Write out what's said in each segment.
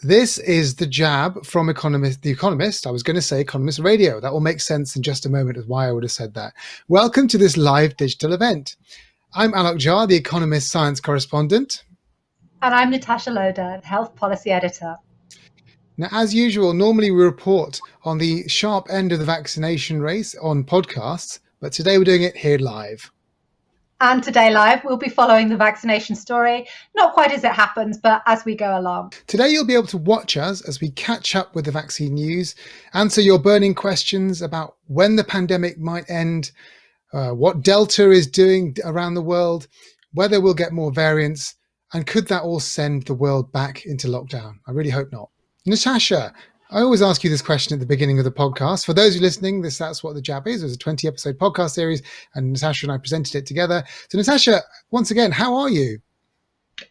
This is the jab from The Economist. I was going to say Economist Radio. That will make sense in just a moment of why I would have said that. Welcome to this live digital event. I'm Alok Jha, The Economist science correspondent. And I'm Natasha Loder, Health Policy Editor. Now, as usual, normally we report on the sharp end of the vaccination race on podcasts, but today we're doing it here live. And today live, we'll be following the vaccination story, not quite as it happens, but as we go along. Today you'll be able to watch us as we catch up with the vaccine news, answer your burning questions about when the pandemic might end, what Delta is doing around the world, whether we'll get more variants, and could that all send the world back into lockdown? I really hope not. Natasha, I always ask you this question at the beginning of the podcast. For those who are listening, that's what the jab is. It was a 20-episode podcast series, and Natasha and I presented it together. So Natasha, once again, how are you?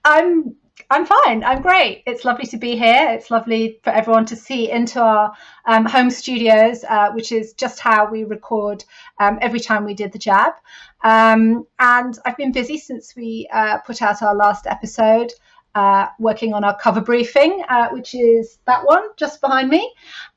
I'm fine. I'm great. It's lovely to be here. It's lovely for everyone to see into our home studios, which is just how we record every time we did the jab. And I've been busy since we put out our last episode. Working on our cover briefing, which is that one just behind me.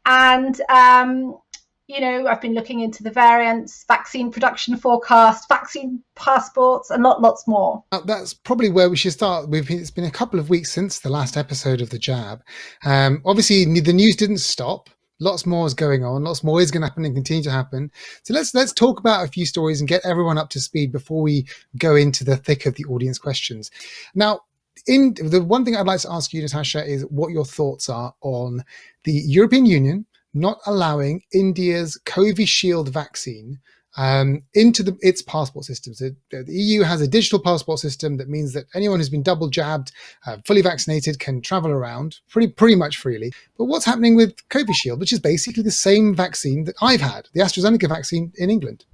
And, I've been looking into the variants, vaccine production forecast, vaccine passports, and lots more. That's probably where we should start. It's been a couple of weeks since the last episode of the jab. Obviously, the news didn't stop. Lots more is going on. Lots more is going to happen and continue to happen. So let's talk about a few stories and get everyone up to speed before we go into the thick of the audience questions. Now, the one thing I'd like to ask you, Natasha, is what your thoughts are on the European Union not allowing India's Covishield vaccine into its passport systems. The EU has a digital passport system that means that anyone who's been double jabbed, fully vaccinated, can travel around pretty much freely. But what's happening with Covishield, which is basically the same vaccine that I've had, the AstraZeneca vaccine in England?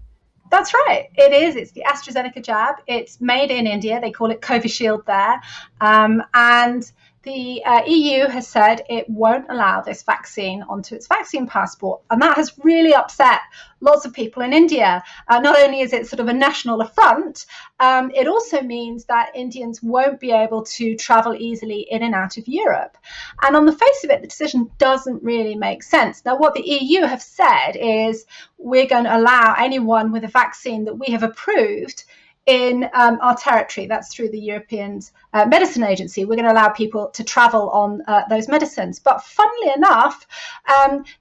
That's right. It is. It's the AstraZeneca jab. It's made in India. They call it Covishield there. And the EU has said it won't allow this vaccine onto its vaccine passport. And that has really upset lots of people in India. Not only is it sort of a national affront, it also means that Indians won't be able to travel easily in and out of Europe. And on the face of it, the decision doesn't really make sense. Now, what the EU have said is we're going to allow anyone with a vaccine that we have approved in our territory. That's through the European Medicine Agency. We're going to allow people to travel on those medicines. But funnily enough,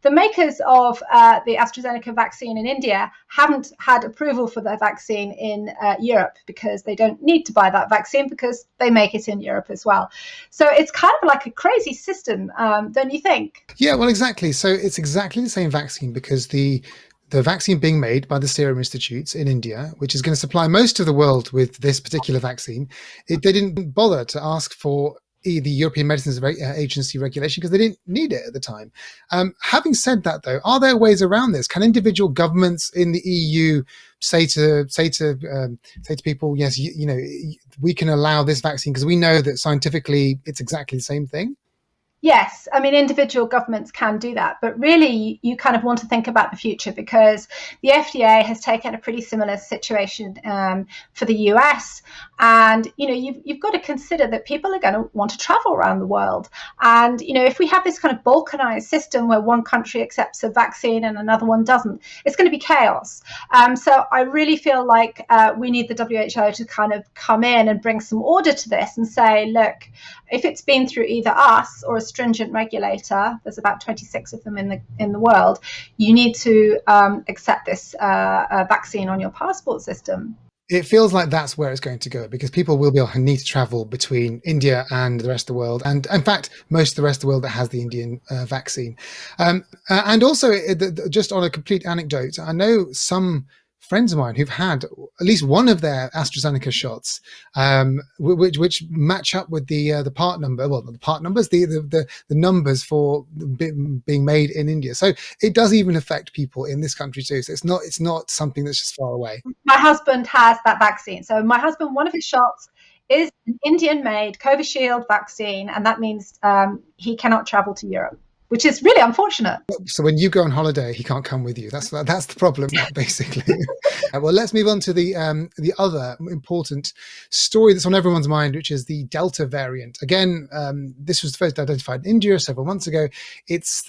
the makers of the AstraZeneca vaccine in India haven't had approval for their vaccine in Europe because they don't need to buy that vaccine because they make it in Europe as well. So it's kind of like a crazy system, don't you think? Yeah, well, exactly. So it's exactly the same vaccine because the vaccine being made by the Serum Institutes in India, which is going to supply most of the world with this particular vaccine, they didn't bother to ask for the European Medicines Agency regulation because they didn't need it at the time. Having said that, though, are there ways around this? Can individual governments in the EU say to people, yes, we can allow this vaccine because we know that scientifically it's exactly the same thing? Yes, I mean, individual governments can do that, but really you kind of want to think about the future because the FDA has taken a pretty similar situation for the US. And, you've got to consider that people are going to want to travel around the world. And, if we have this kind of balkanized system where one country accepts a vaccine and another one doesn't, it's going to be chaos. So I really feel like we need the WHO to kind of come in and bring some order to this and say, look, if it's been through either us or a stringent regulator, there's about 26 of them in the world, you need to accept this vaccine on your passport system. It feels like that's where it's going to go because people will need to travel between India and the rest of the world. And in fact, most of the rest of the world that has the Indian vaccine. And also, just on a complete anecdote, I know some friends of mine who've had at least one of their AstraZeneca shots, which match up with the part number. Well, not the part numbers, the numbers for being made in India. So it does even affect people in this country too. So it's not something that's just far away. My husband has that vaccine. So my husband, one of his shots is an Indian-made Covishield vaccine, and that means he cannot travel to Europe. which is really unfortunate. So when you go on holiday, he can't come with you. That's the problem, basically. Well, let's move on to the other important story that's on everyone's mind, which is the Delta variant. Again, this was first identified in India several months ago. It's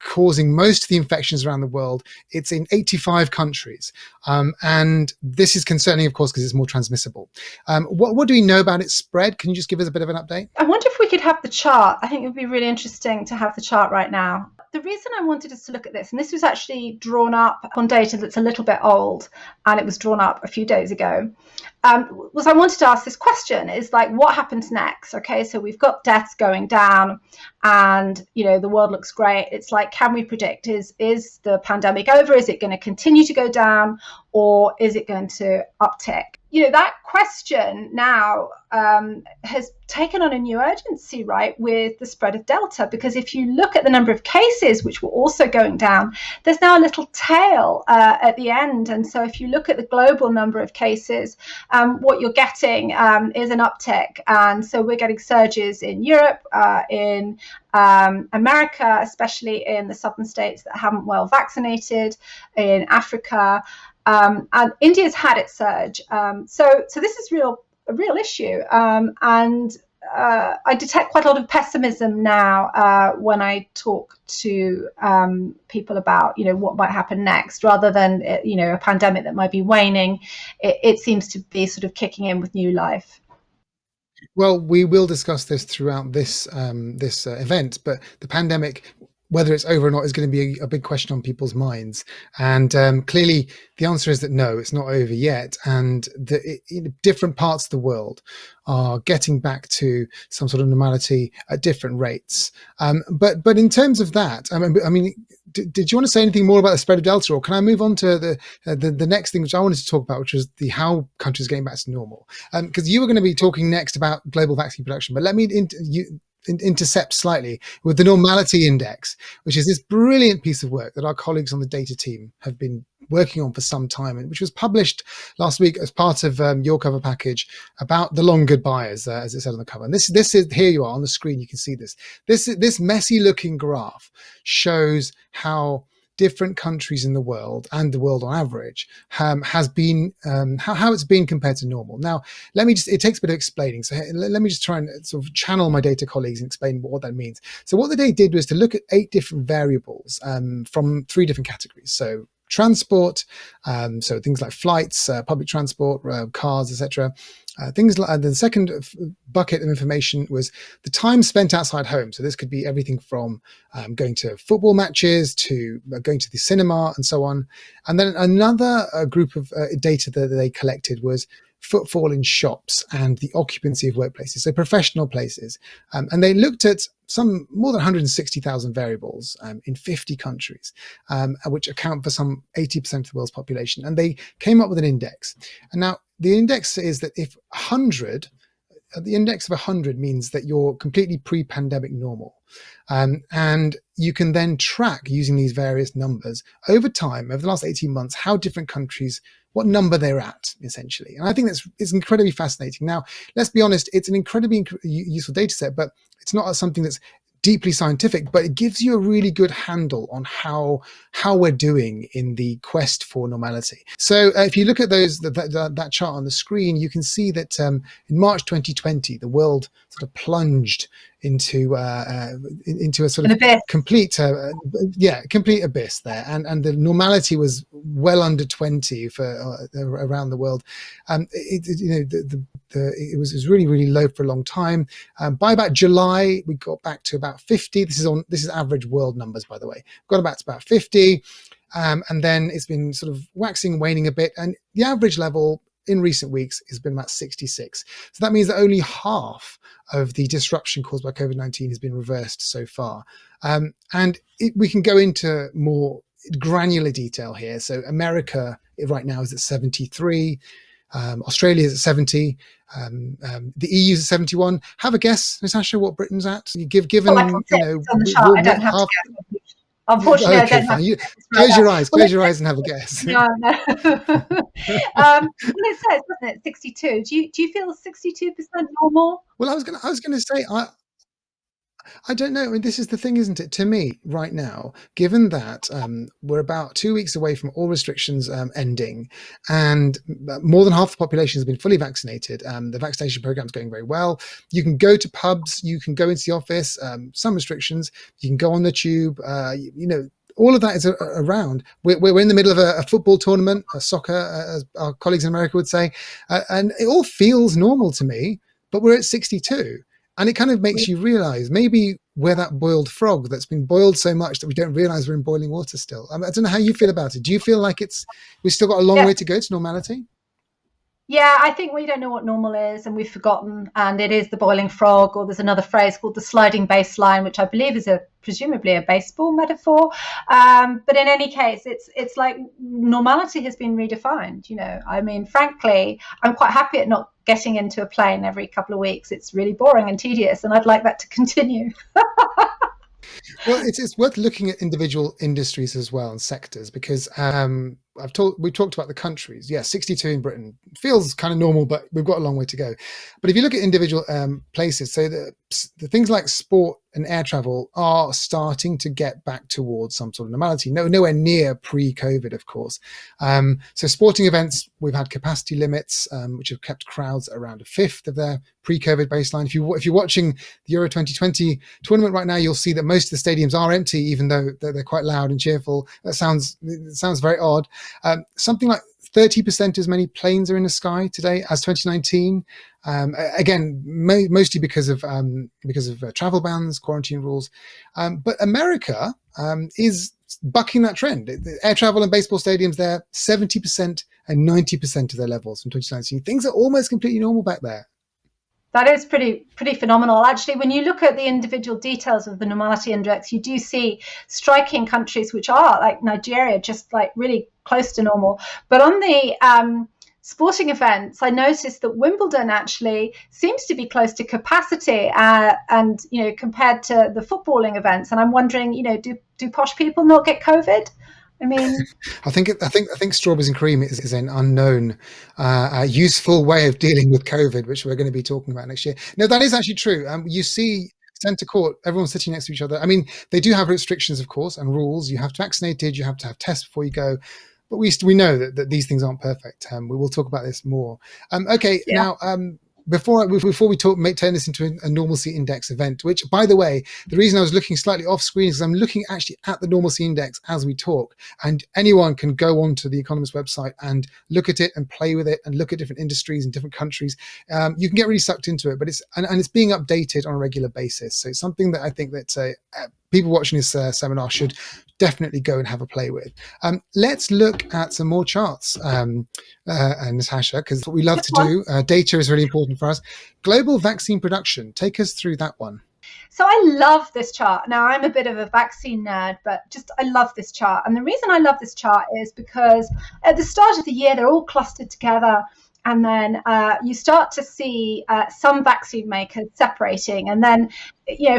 causing most of the infections around the world. It's in 85 countries, and this is concerning, of course, because it's more transmissible. What do we know about its spread? Can you just give us a bit of an update? I wonder if we could have the chart. I think it would be really interesting to have the chart right now. The reason I wanted us to look at this, and this was actually drawn up on data that's a little bit old, and it was drawn up a few days ago, was I wanted to ask this question, is like, what happens next? Okay, so we've got deaths going down and, the world looks great. It's like, can we predict, is the pandemic over? Is it going to continue to go down, or is it going to uptick? That question now has taken on a new urgency, right, with the spread of Delta, because if you look at the number of cases, which were also going down, there's now a little tail at the end. And so if you look at the global number of cases, what you're getting is an uptick. And so we're getting surges in Europe, in America, especially in the southern states that haven't well vaccinated, in Africa. And India's had its surge. So this is a real issue. And I detect quite a lot of pessimism now when I talk to people about, what might happen next, rather than, a pandemic that might be waning. It seems to be sort of kicking in with new life. Well, we will discuss this throughout this event, but the pandemic, whether it's over or not, is going to be a big question on people's minds. And clearly, the answer is that no, it's not over yet. And different parts of the world are getting back to some sort of normality at different rates. But in terms of that, I mean, did you want to say anything more about the spread of Delta, or can I move on to the next thing which I wanted to talk about, which was how countries are getting back to normal? Because you were going to be talking next about global vaccine production, but let me intercept slightly with the Normality Index, which is this brilliant piece of work that our colleagues on the data team have been working on for some time, and which was published last week as part of your cover package about the long goodbye, as it said on the cover. And this is, here you are on the screen, you can see this messy looking graph shows how different countries in the world, and the world on average, has been how it's been compared to normal. Now, it takes a bit of explaining. So let me just try and sort of channel my data colleagues and explain what that means. So what they did was to look at 8 different variables from 3 different categories. So transport, so things like flights, public transport, cars, etc. Things like, and the second bucket of information was the time spent outside home. So this could be everything from going to football matches to going to the cinema and so on. And then another group of data that they collected was footfall in shops and the occupancy of workplaces, so professional places. And they looked at some more than 160,000 variables in 50 countries, which account for some 80% of the world's population. And they came up with an index. And now the index is that if 100, the index of 100 means that you're completely pre-pandemic normal. And you can then track, using these various numbers over time, over the last 18 months, how different countries, what number they're at, essentially. And I think it's incredibly fascinating. Now, let's be honest, it's an incredibly useful data set, but it's not something that's deeply scientific, but it gives you a really good handle on how we're doing in the quest for normality. So if you look at that chart on the screen, you can see that in March 2020, the world sort of plunged into a sort of complete abyss there, and the normality was well under 20 for around the world. It was really, really low for a long time. By about July, we got back to about 50. This is average world numbers, by the way. Got back to about 50, and then it's been sort of waxing and waning a bit. And the average level in recent weeks has been about 66. So that means that only half of the disruption caused by COVID-19 has been reversed so far. And we can go into more granular detail here. So America right now is at 73. Australia is at 70. The EU is at 71. Have a guess, Natasha, what Britain's at? Given, I don't have to guess. Unfortunately, okay, I don't have to guess. Close your eyes and have a guess. No. Well, it says, doesn't it, 62. Do you feel 62% normal? Well, I was going to say, I don't know. I mean, this is the thing, isn't it? To me, right now, given that we're about 2 weeks away from all restrictions ending, and more than half the population has been fully vaccinated, the vaccination program is going very well. You can go to pubs, you can go into the office. Some restrictions, you can go on the tube. All of that is around. We're in the middle of a football tournament, a soccer, as our colleagues in America would say, and it all feels normal to me. But we're at 62. And it kind of makes you realize maybe we're that boiled frog that's been boiled so much that we don't realize we're in boiling water still. I don't know how you feel about it. Do you feel like we've still got a long way to go to normality? Yeah, I think we don't know what normal is and we've forgotten, and it is the boiling frog, or there's another phrase called the sliding baseline, which I believe is presumably a baseball metaphor. But in any case, it's like normality has been redefined. I mean, frankly, I'm quite happy at not getting into a plane every couple of weeks. It's really boring and tedious, and I'd like that to continue. Well, it's worth looking at individual industries as well and sectors, because we've talked about the countries. Yeah, 62 in Britain feels kind of normal, but we've got a long way to go. But if you look at individual places, so the things like sport and air travel are starting to get back towards some sort of normality. Nowhere near pre-COVID, of course. So sporting events, we've had capacity limits, which have kept crowds at around a fifth of their pre-COVID baseline. If you're watching the Euro 2020 tournament right now, you'll see that most of the stadiums are empty, even though they're quite loud and cheerful. It sounds very odd. Something like 30% as many planes are in the sky today as 2019. Again, mostly because of travel bans, quarantine rules. But America is bucking that trend. Air travel and baseball stadiums, they're 70% and 90% of their levels from 2019. Things are almost completely normal back there. That is pretty phenomenal. Actually, when you look at the individual details of the normality index, you do see striking countries which are like Nigeria, just like really close to normal. But on the sporting events, I noticed that Wimbledon actually seems to be close to capacity, and compared to the footballing events. And I'm wondering, do posh people not get COVID? I mean, I think strawberries and cream is an unknown, useful way of dealing with COVID, which we're going to be talking about next year. No, that is actually true. You see centre court, everyone's sitting next to each other. I mean, they do have restrictions, of course, and rules. You have to be vaccinated. You have to have tests before you go. But we know that these things aren't perfect. We will talk about this more. Okay, yeah. Now. Before we turn this into a normalcy index event, which, by the way, the reason I was looking slightly off screen is I'm looking actually at the normalcy index as we talk, and anyone can go onto the Economist website and look at it and play with it and look at different industries in different countries. You can get really sucked into it, but it's being updated on a regular basis. So it's something that I think that people watching this seminar should definitely go and have a play with. Let's look at some more charts, Natasha, because what we love to do, data is really important for us. Global vaccine production. Take us through that one. So I love this chart. Now, I'm a bit of a vaccine nerd, but I love this chart. And the reason I love this chart is because at the start of the year, they're all clustered together. And then you start to see some vaccine makers separating. And then,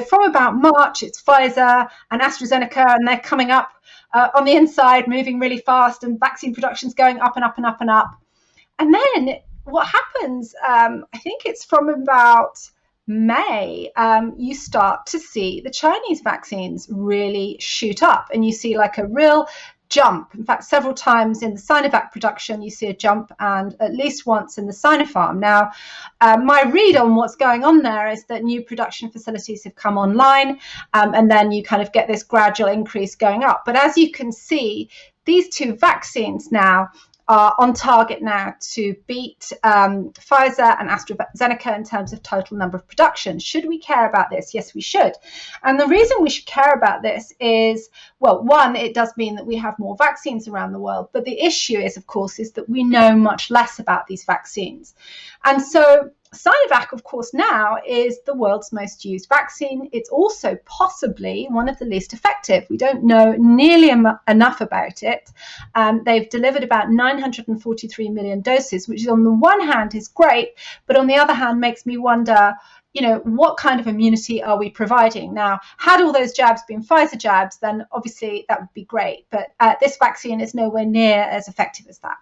from about March, it's Pfizer and AstraZeneca, and they're coming up on the inside, moving really fast, and vaccine production's going up and up and up and up. And then what happens, I think it's from about May, you start to see the Chinese vaccines really shoot up, and you see like a real jump. In fact, several times in the Sinovac production, you see a jump, and at least once in the Sinopharm. Now, my read on what's going on there is that new production facilities have come online, and then you kind of get this gradual increase going up. But as you can see, these two vaccines now are on target now to beat Pfizer and AstraZeneca in terms of total number of production. Should we care about this? Yes, we should. And the reason we should care about this is, well, one, it does mean that we have more vaccines around the world. But the issue is, of course, is that we know much less about these vaccines. And so Sinovac, of course, now is the world's most used vaccine. It's also possibly one of the least effective. We don't know nearly enough about it. They've delivered about 943 million doses, which on the one hand is great, but on the other hand makes me wonder, what kind of immunity are we providing? Now, had all those jabs been Pfizer jabs, then obviously that would be great. But this vaccine is nowhere near as effective as that.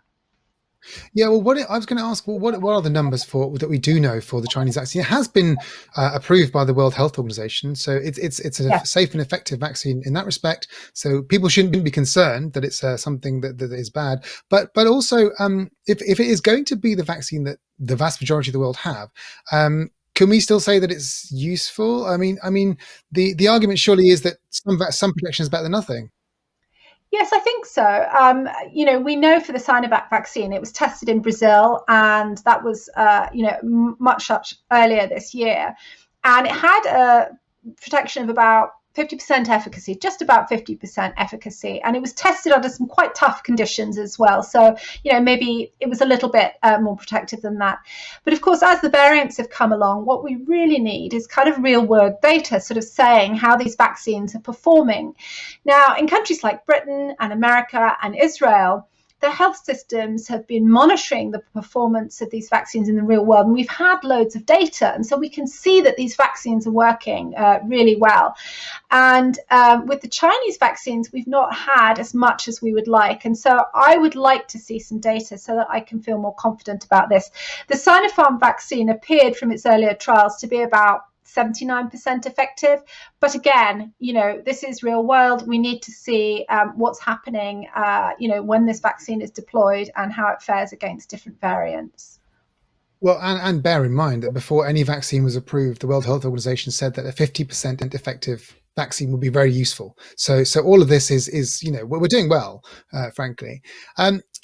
Yeah, well, I was going to ask, well, what are the numbers for that we do know for the Chinese vaccine? It has been approved by the World Health Organization, so it's a Yes. safe and effective vaccine in that respect. So people shouldn't be concerned that it's something that is bad. But also, if it is going to be the vaccine that the vast majority of the world have, can we still say that it's useful? I mean, the argument surely is that some protection is better than nothing. Yes, I think so. We know for the Sinovac vaccine, it was tested in Brazil, and that was, much earlier this year, and it had a protection of about 50% efficacy, just about 50% efficacy, and it was tested under some quite tough conditions as well. So, maybe it was a little bit more protective than that. But of course, as the variants have come along, what we really need is kind of real world data, sort of saying how these vaccines are performing. Now, in countries like Britain and America and Israel, the health systems have been monitoring the performance of these vaccines in the real world, and we've had loads of data, and so we can see that these vaccines are working really well. And with the Chinese vaccines, we've not had as much as we would like, and so I would like to see some data so that I can feel more confident about this. The Sinopharm vaccine appeared from its earlier trials to be about 79% effective. But again, this is real world. We need to see what's happening, when this vaccine is deployed and how it fares against different variants. Well, and bear in mind that before any vaccine was approved, the World Health Organization said that a 50% effective vaccine would be very useful. So all of this is we're doing well, frankly.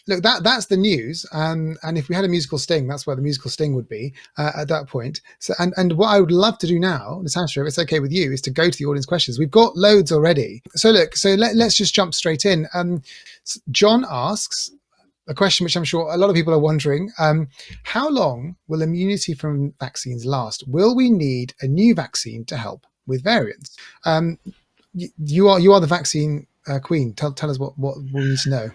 Look, that's the news. And if we had a musical sting, that's where the musical sting would be at that point. So and what I would love to do now, Natasha, if it's okay with you, is to go to the audience questions. We've got loads already. So let's just jump straight in. John asks a question which I'm sure a lot of people are wondering. How long will immunity from vaccines last? Will we need a new vaccine to help with variants? You are the vaccine queen. Tell us what we need to know.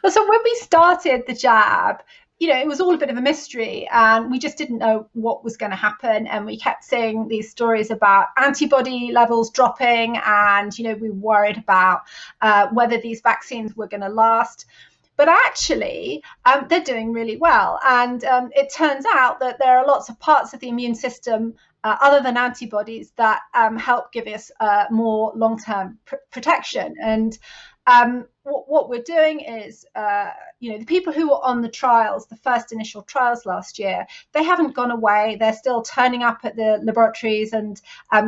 Well, so when we started the jab, it was all a bit of a mystery, and we just didn't know what was going to happen. And we kept seeing these stories about antibody levels dropping, and, we worried about whether these vaccines were going to last. But actually, they're doing really well. And it turns out that there are lots of parts of the immune system other than antibodies that help give us more long-term protection. And what we're doing is, the people who were on the trials, the first initial trials last year, they haven't gone away. They're still turning up at the laboratories and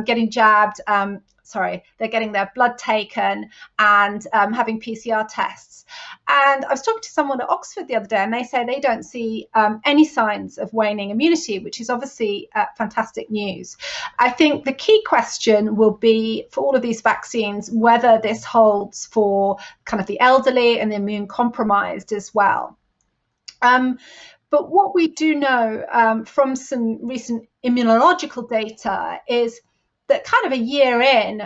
getting jabbed. They're getting their blood taken and having PCR tests. And I was talking to someone at Oxford the other day, and they say they don't see any signs of waning immunity, which is obviously fantastic news. I think the key question will be for all of these vaccines, whether this holds for kind of the elderly and the immune compromised as well. But what we do know from some recent immunological data is that kind of a year in,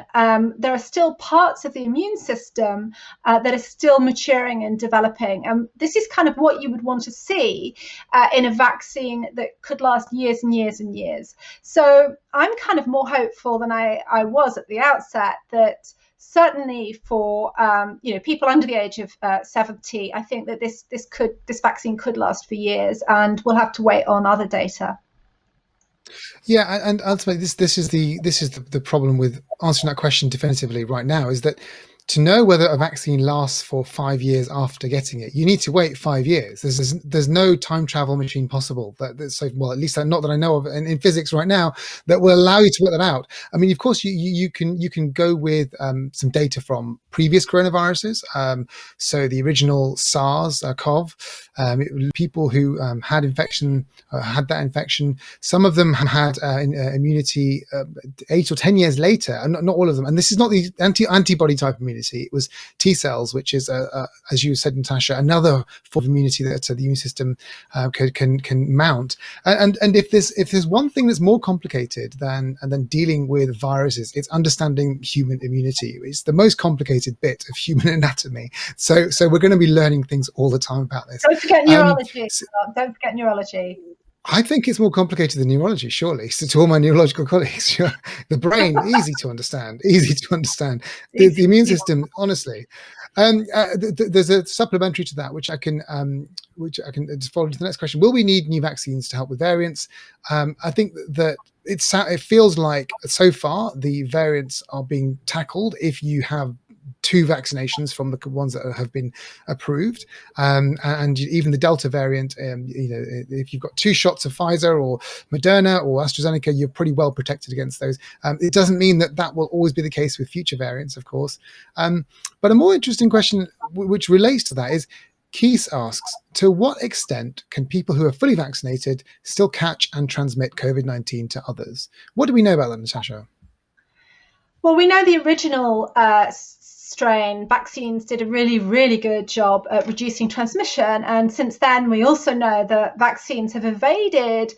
there are still parts of the immune system that are still maturing and developing. This is kind of what you would want to see in a vaccine that could last years and years and years. So I'm kind of more hopeful than I was at the outset that certainly for people under the age of 70, I think that this vaccine could last for years, and we'll have to wait on other data. Yeah, and ultimately, this is the problem with answering that question definitively right now, is that to know whether a vaccine lasts for 5 years after getting it, you need to wait 5 years. There's no time travel machine possible at least not that I know of in physics right now, that will allow you to work that out. I mean, of course, you can go with some data from previous coronaviruses. So the original SARS-CoV, people who had that infection. Some of them had immunity 8 or 10 years later, and not all of them. And this is not the antibody type immunity. It was T cells, which is, as you said, Natasha, another form of immunity that the immune system can mount. And if there's one thing that's more complicated than dealing with viruses, it's understanding human immunity. It's the most complicated bit of human anatomy. So we're going to be learning things all the time about this. Don't forget neurology. Don't forget neurology. I think it's more complicated than neurology, surely. So to all my neurological colleagues, the brain, easy to understand. The immune system, honestly. There's a supplementary to that, which I can just follow to the next question. Will we need new vaccines to help with variants? I think that it feels like so far the variants are being tackled if you have 2 vaccinations from the ones that have been approved, and even the Delta variant. If you've got 2 shots of Pfizer or Moderna or AstraZeneca, you're pretty well protected against those. It doesn't mean that will always be the case with future variants, of course. But a more interesting question, which relates to that, is Keith asks, to what extent can people who are fully vaccinated still catch and transmit COVID-19 to others? What do we know about that, Natasha? Well, we know the original strain vaccines did a really, really good job at reducing transmission. And since then, we also know that vaccines have evaded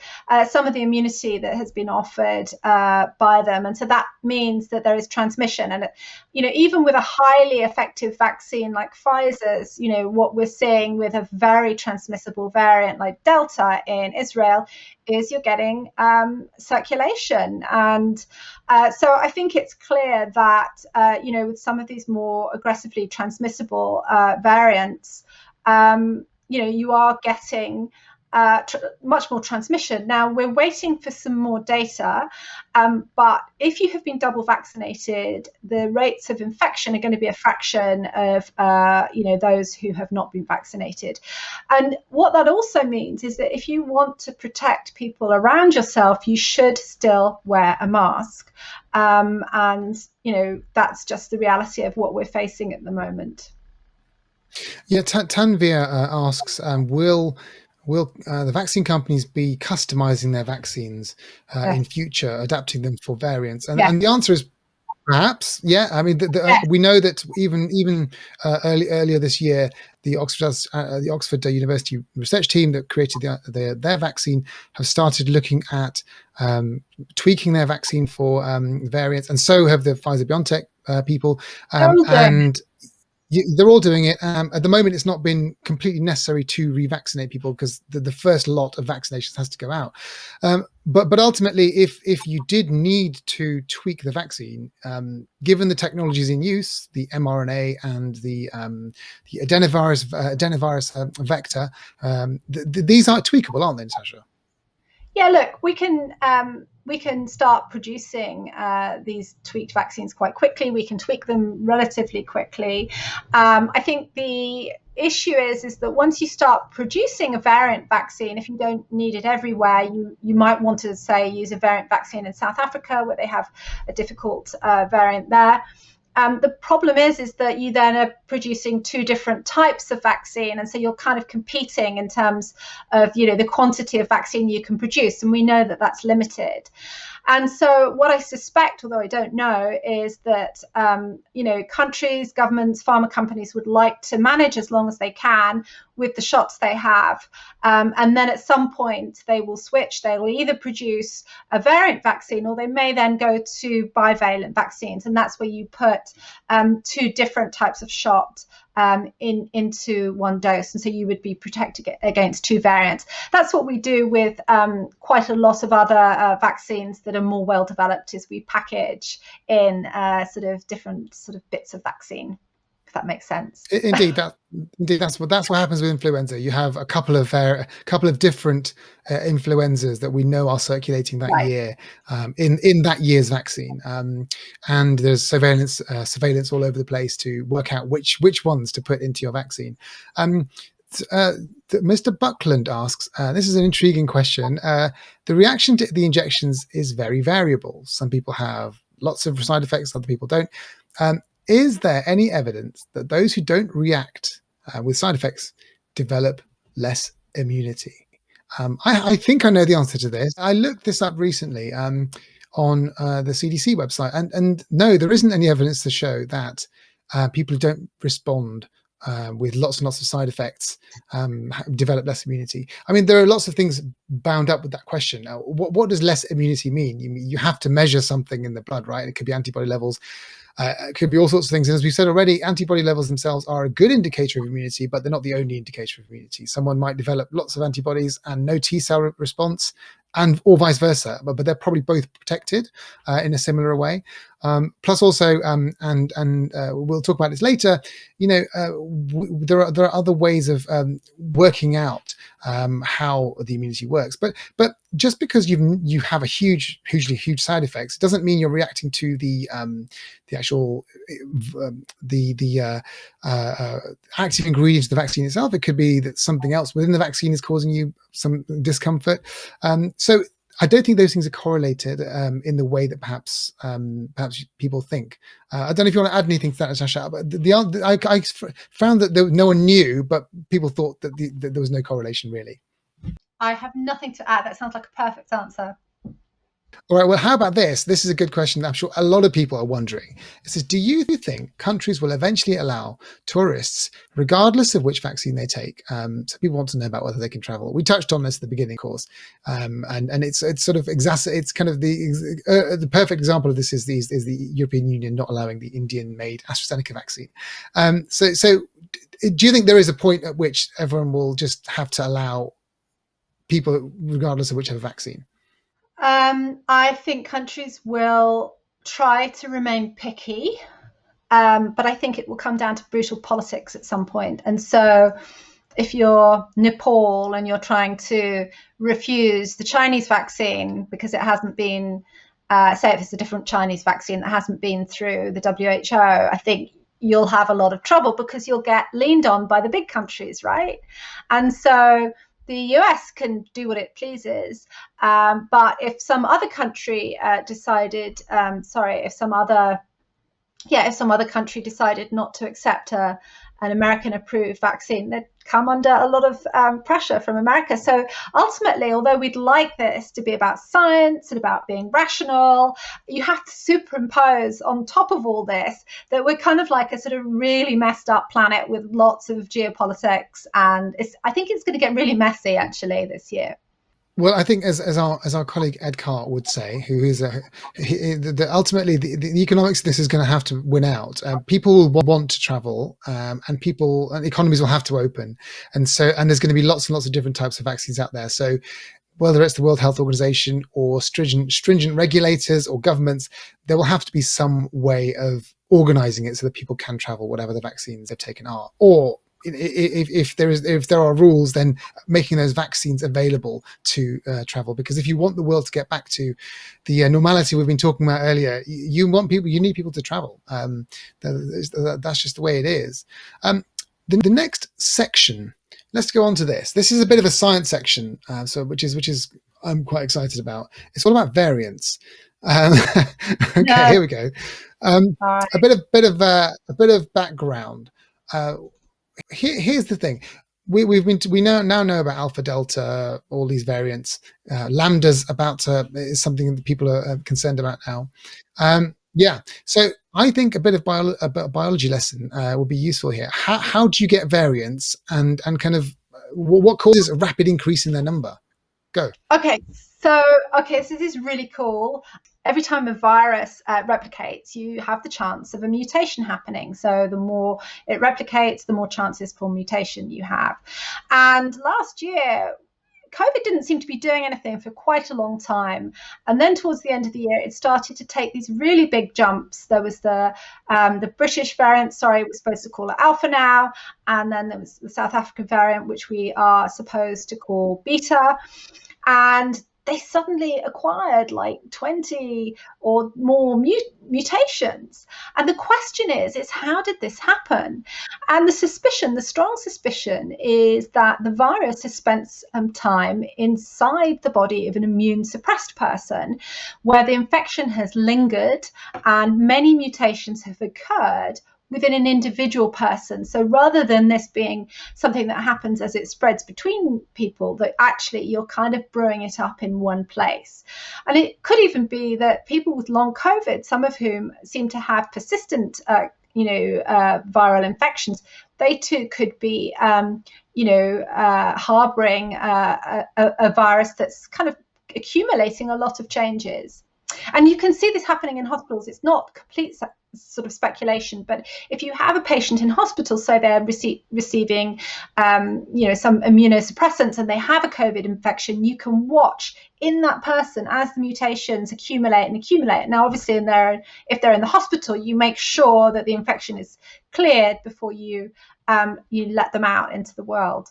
some of the immunity that has been offered by them. And so that means that there is transmission. And, even with a highly effective vaccine like Pfizer's, what we're seeing with a very transmissible variant like Delta in Israel is you're getting circulation. And so I think it's clear that, with some of these more aggressively transmissible variants, you are getting much more transmission. Now, we're waiting for some more data, but if you have been double vaccinated, the rates of infection are going to be a fraction of, those who have not been vaccinated. And what that also means is that if you want to protect people around yourself, you should still wear a mask. And, that's just the reality of what we're facing at the moment. Yeah, Tanvir asks, will the vaccine companies be customizing their vaccines in future, adapting them for variants? And the answer is perhaps, yeah. I mean, we know that even earlier this year, the Oxford University research team that created their vaccine have started looking at tweaking their vaccine for variants, and so have the Pfizer-BioNTech people, and they're all doing it. At the moment, it's not been completely necessary to revaccinate people because the first lot of vaccinations has to go out. But ultimately, if you did need to tweak the vaccine, given the technologies in use, the mRNA and the adenovirus vector, these are tweakable, aren't they, Natasha? Yeah, look, we can start producing these tweaked vaccines quite quickly. We can tweak them relatively quickly. I think the issue is that once you start producing a variant vaccine, if you don't need it everywhere, you might want to, say, use a variant vaccine in South Africa where they have a difficult variant there. The problem is that you then are producing 2 different types of vaccine, and so you're kind of competing in terms of the quantity of vaccine you can produce, and we know that that's limited. And so what I suspect, although I don't know, is that countries, governments, pharma companies would like to manage as long as they can with the shots they have, and then at some point they will switch. They will either produce a variant vaccine, or they may then go to bivalent vaccines, and that's where you put 2 different types of shot into one dose, and so you would be protected against 2 variants. That's what we do with quite a lot of other vaccines that are more well developed, is we package in sort of different sort of bits of vaccine, if that makes sense. Indeed, that's what happens with influenza. You have a couple of different influenzas that we know are circulating that year in that year's vaccine, and there's surveillance all over the place to work out which ones to put into your vaccine. Mr. Buckland asks, this is an intriguing question. The reaction to the injections is very variable. Some people have lots of side effects, other people don't. Is there any evidence that those who don't react with side effects develop less immunity? I think I know the answer to this. I looked this up recently on the CDC website, and no, there isn't any evidence to show that people who don't respond with lots and lots of side effects develop less immunity. I mean, there are lots of things bound up with that question. Now, what does less immunity mean? You have to measure something in the blood, right? It could be antibody levels. It could be all sorts of things. And as we've said already, antibody levels themselves are a good indicator of immunity, but they're not the only indicator of immunity. Someone might develop lots of antibodies and no T cell response, and or vice versa, but they're probably both protected in a similar way. Plus, also, and we'll talk about this later. There are other ways of working out how the immunity works, but just because you have a hugely huge side effects, it doesn't mean you're reacting to the actual active ingredients of the vaccine itself. It could be that something else within the vaccine is causing you some discomfort. So I don't think those things are correlated in the way that perhaps people think. I don't know if you want to add anything to that, Natasha, but I found that no one knew, but people thought that there was no correlation really. I have nothing to add. That sounds like a perfect answer. All right, well, how about this? This is a good question that I'm sure a lot of people are wondering. It says, do you think countries will eventually allow tourists, regardless of which vaccine they take? So people want to know about whether they can travel. We touched on this at the beginning, of course, and it's sort of it's kind of the perfect example of this is the European Union not allowing the Indian-made AstraZeneca vaccine. So do you think there is a point at which everyone will just have to allow people, regardless of whichever vaccine? I think countries will try to remain picky, but I think it will come down to brutal politics at some point. And so if you're Nepal and you're trying to refuse the Chinese vaccine because it hasn't been, say if it's a different Chinese vaccine that hasn't been through the WHO, I think you'll have a lot of trouble because you'll get leaned on by the big countries, right? And so the US can do what it pleases, but if some other country decided, if some other country decided not to accept an American-approved vaccine, they'd come under a lot of pressure from America. So ultimately, although we'd like this to be about science and about being rational, you have to superimpose on top of all this that we're kind of like a sort of really messed up planet with lots of geopolitics. And I think it's going to get really messy, actually, this year. Well, I think as our colleague Ed Cart would say, who is ultimately the economics of this is going to have to win out. People will want to travel, and economies will have to open, and there's going to be lots and lots of different types of vaccines out there. So whether it's the World Health Organization or stringent regulators or governments, there will have to be some way of organizing it so that people can travel, whatever the vaccines they've taken are, or if there are rules, then making those vaccines available to travel. Because if you want the world to get back to the normality we've been talking about earlier, you need people to travel. That's just the way it is. The next section, let's go on to this. This is a bit of a science section, which is I'm quite excited about. It's all about variants. Okay, yeah. Here we go. Right. A bit of background. Here's the thing: we now know about Alpha, Delta, all these variants. Lambda's is something that people are concerned about now. Yeah, so I think a bit of a biology lesson would be useful here. How do you get variants, and kind of what causes a rapid increase in their number? Go. Okay, so this is really cool. Every time a virus replicates, you have the chance of a mutation happening. So the more it replicates, the more chances for mutation you have. And last year, COVID didn't seem to be doing anything for quite a long time. And then towards the end of the year, it started to take these really big jumps. There was the British variant, we're supposed to call it Alpha now. And then there was the South African variant, which we are supposed to call Beta. And they suddenly acquired like 20 or more mutations. And the question is how did this happen? And the strong suspicion is that the virus has spent some time inside the body of an immune suppressed person where the infection has lingered and many mutations have occurred within an individual person. So rather than this being something that happens as it spreads between people, that actually you're kind of brewing it up in one place. And it could even be that people with long COVID, some of whom seem to have persistent viral infections, they too could be harboring a virus that's kind of accumulating a lot of changes. And you can see this happening in hospitals. It's not complete sort of speculation. But if you have a patient in hospital, so they're receiving, some immunosuppressants, and they have a COVID infection, you can watch in that person as the mutations accumulate and accumulate. Now, obviously, if they're in the hospital, you make sure that the infection is cleared before you let them out into the world.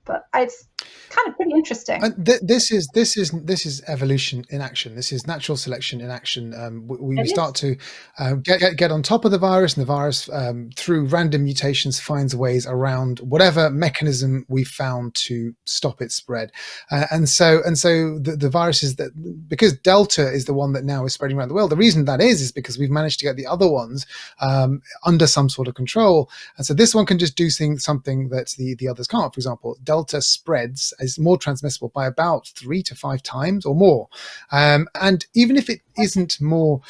But it's kind of pretty interesting. This is evolution in action. This is natural selection in action. We start to get on top of the virus, and the virus, through random mutations, finds ways around whatever mechanism we found to stop its spread. And so the virus is that, because Delta is the one that now is spreading around the world. The reason that is because we've managed to get the other ones under some sort of control, and so this one can just do something that the others can't. For example, Delta spreads is more transmissible by about 3 to 5 times or more, and even if it isn't more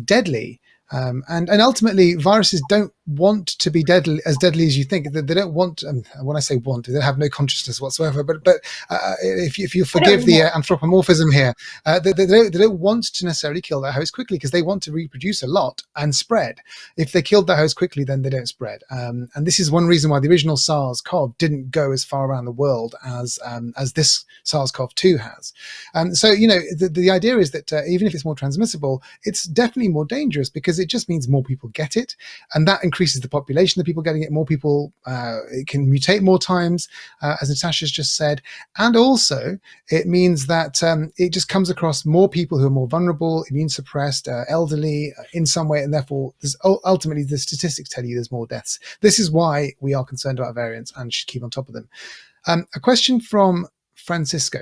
deadly, and ultimately viruses don't want to be as deadly as you think. They don't want, when I say want, they have no consciousness whatsoever, but if you forgive the anthropomorphism here, they don't want to necessarily kill their host quickly, because they want to reproduce a lot and spread. If they killed their host quickly, then they don't spread, and this is one reason why the original SARS-CoV didn't go as far around the world as this SARS-CoV-2 has. So the idea is that even if it's more transmissible, it's definitely more dangerous, because it just means more people get it, and that increases the population of people getting it. More people, it can mutate more times, as Natasha's just said, and also it means that it just comes across more people who are more vulnerable, immune suppressed, elderly in some way, and therefore ultimately the statistics tell you there's more deaths. This is why we are concerned about variants and should keep on top of them. A question from Francisco.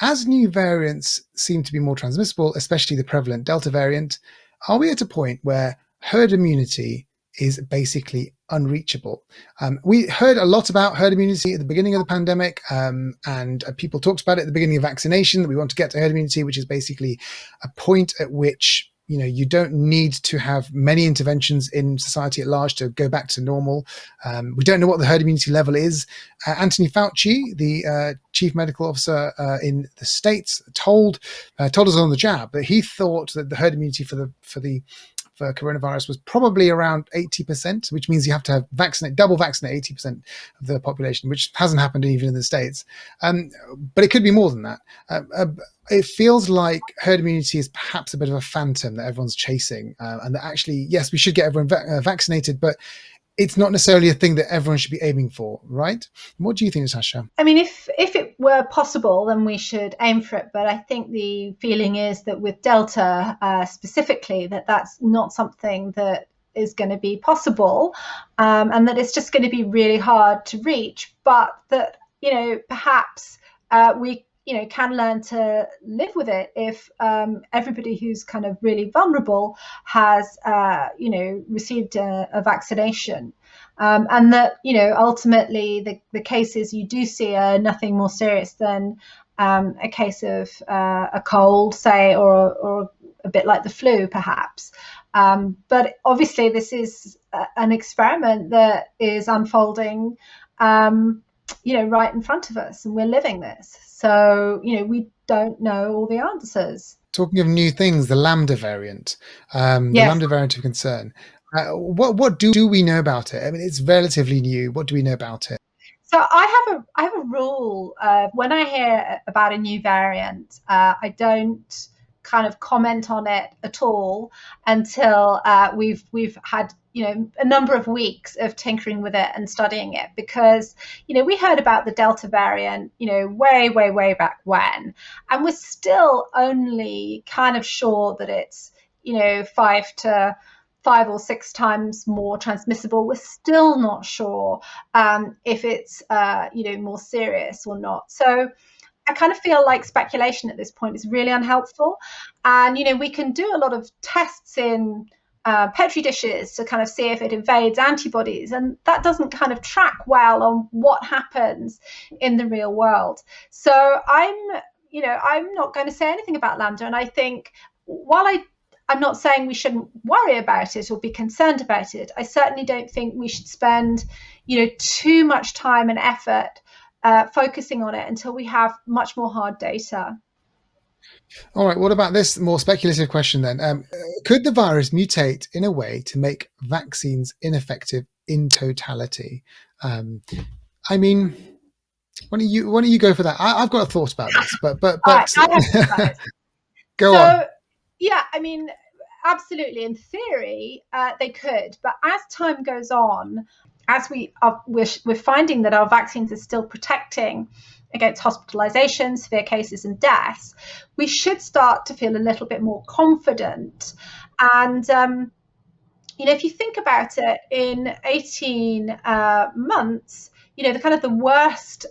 As new variants seem to be more transmissible, especially the prevalent Delta variant, are we at a point where herd immunity is basically unreachable? We heard a lot about herd immunity at the beginning of the pandemic, and people talked about it at the beginning of vaccination, that we want to get to herd immunity, which is basically a point at which you don't need to have many interventions in society at large to go back to normal. We don't know what the herd immunity level is. Anthony Fauci, the chief medical officer in the States, told us on the jab that he thought that the herd immunity for coronavirus was probably around 80%, which means you have to have double vaccinate 80% of the population, which hasn't happened even in the States. But it could be more than that. It feels like herd immunity is perhaps a bit of a phantom that everyone's chasing, and that actually, yes, we should get everyone vaccinated, but it's not necessarily a thing that everyone should be aiming for, right? What do you think, Natasha? I mean, if it were possible, then we should aim for it. But I think the feeling is that with Delta specifically, that's not something that is going to be possible, and that it's just going to be really hard to reach. But that, perhaps we can learn to live with it if everybody who's kind of really vulnerable has, received a vaccination. And that, ultimately the cases you do see are nothing more serious than a case of a cold, say, or a bit like the flu, perhaps. But obviously this is an experiment that is unfolding, right in front of us, and we're living this. So, we don't know all the answers. Talking of new things, the Lambda variant, the Lambda variant of concern. What do we know about it? I mean, it's relatively new. What do we know about it? So I have a rule. When I hear about a new variant, I don't kind of comment on it at all until we've had a number of weeks of tinkering with it and studying it, because we heard about the Delta variant way back when, and we're still only kind of sure that it's 5 or 6 times more transmissible. We're still not sure if it's more serious or not. So I kind of feel like speculation at this point is really unhelpful. And, we can do a lot of tests in Petri dishes to kind of see if it evades antibodies. And that doesn't kind of track well on what happens in the real world. So I'm not going to say anything about Lambda. And I think while I'm not saying we shouldn't worry about it or be concerned about it, I certainly don't think we should spend, too much time and effort focusing on it until we have much more hard data. All right. What about this more speculative question then? Could the virus mutate in a way to make vaccines ineffective in totality? Um, I mean, why don't you go for that? I've got a thought about this, All right, I have thought about this. go on. So, yeah, I mean, absolutely. In theory, they could, but as time goes on, as we're finding that our vaccines are still protecting against hospitalization, severe cases, and deaths, we should start to feel a little bit more confident. And if you think about it, in 18 months, the kind of the worst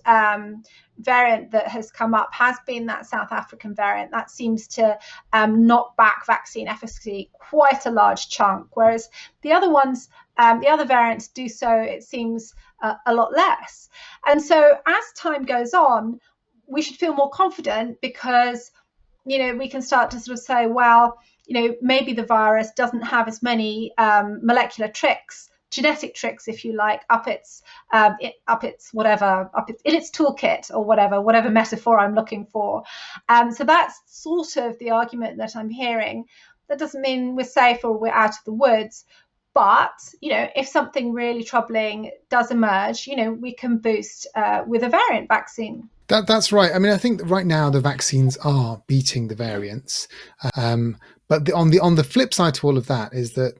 variant that has come up has been that South African variant that seems to knock back vaccine efficacy quite a large chunk, whereas the other ones, the other variants do so, it seems, a lot less. And so as time goes on, we should feel more confident because we can start to sort of say, well, maybe the virus doesn't have as many molecular tricks, genetic tricks, if you like, up its in its toolkit, or whatever metaphor I'm looking for. So that's sort of the argument that I'm hearing. That doesn't mean we're safe or we're out of the woods. But if something really troubling does emerge, we can boost with a variant vaccine. That's right. I mean, I think that right now the vaccines are beating the variants, but on the flip side to all of that is that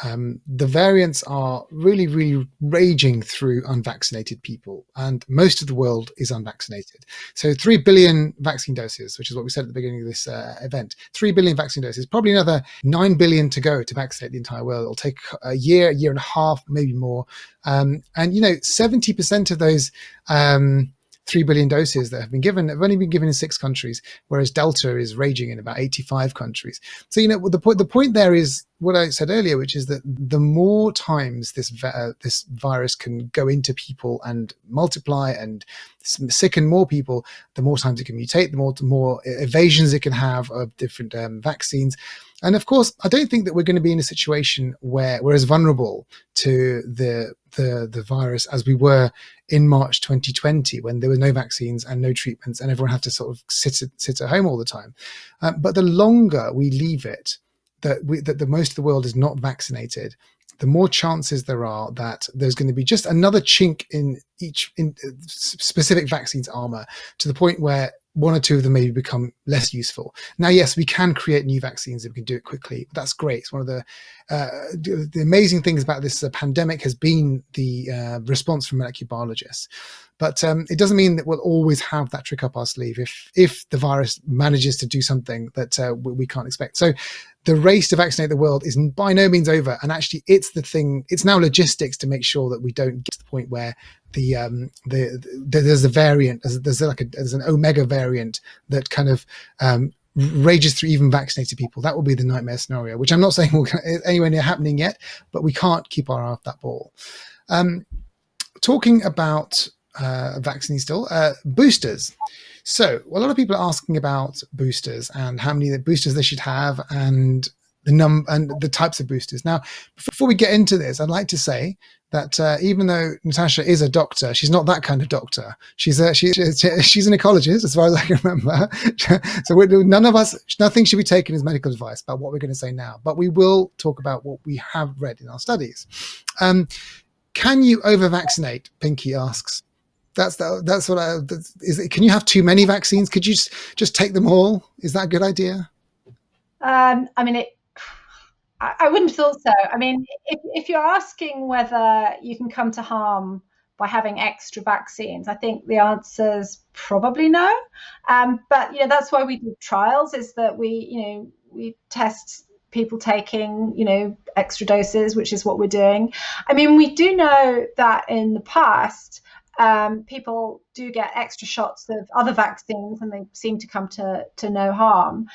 the variants are really, really raging through unvaccinated people, and most of the world is unvaccinated. So 3 billion vaccine doses, which is what we said at the beginning of this event, 3 billion vaccine doses, probably another 9 billion to go to vaccinate the entire world. It'll take a year and a half, maybe more. And 70% of those 3 billion doses that have been given have only been given in 6 countries, whereas Delta is raging in about 85 countries. So, the point there is what I said earlier, which is that the more times this virus can go into people and multiply and sicken more people, the more times it can mutate, the more evasions it can have of different vaccines. And of course, I don't think that we're going to be in a situation where we're as vulnerable to the virus as we were in March 2020, when there were no vaccines and no treatments, and everyone had to sort of sit at home all the time. But the longer we leave it, that the most of the world is not vaccinated, the more chances there are that there's going to be just another chink in specific vaccine's armor, to the point where one or two of them maybe become less useful. Now, yes, we can create new vaccines if we can do it quickly. That's great. It's one of the amazing things about this pandemic has been the response from molecular biologists. But it doesn't mean that we'll always have that trick up our sleeve if the virus manages to do something that we can't expect. So the race to vaccinate the world is by no means over. And actually, it's now logistics to make sure that we don't get to the point where there's a variant, there's an omega variant that kind of rages through even vaccinated people. That will be the nightmare scenario, which I'm not saying will anywhere near happening yet, but we can't keep our eye off that ball. Talking about vaccines still, boosters. So a lot of people are asking about boosters and how many boosters they should have, and the types of boosters. Now, before we get into this, I'd like to say that even though Natasha is a doctor, she's not that kind of doctor. She's an ecologist, as far as I can remember. So nothing should be taken as medical advice about what we're going to say now. But we will talk about what we have read in our studies. Can you over-vaccinate? Pinky asks. That's what can you have too many vaccines? Could you just take them all? Is that a good idea? I mean, I wouldn't have thought so. I mean, if you're asking whether you can come to harm by having extra vaccines, I think the answer is probably no. But that's why we do trials, is that we test people taking extra doses, which is what we're doing. I mean, we do know that in the past, people do get extra shots of other vaccines and they seem to come to no harm.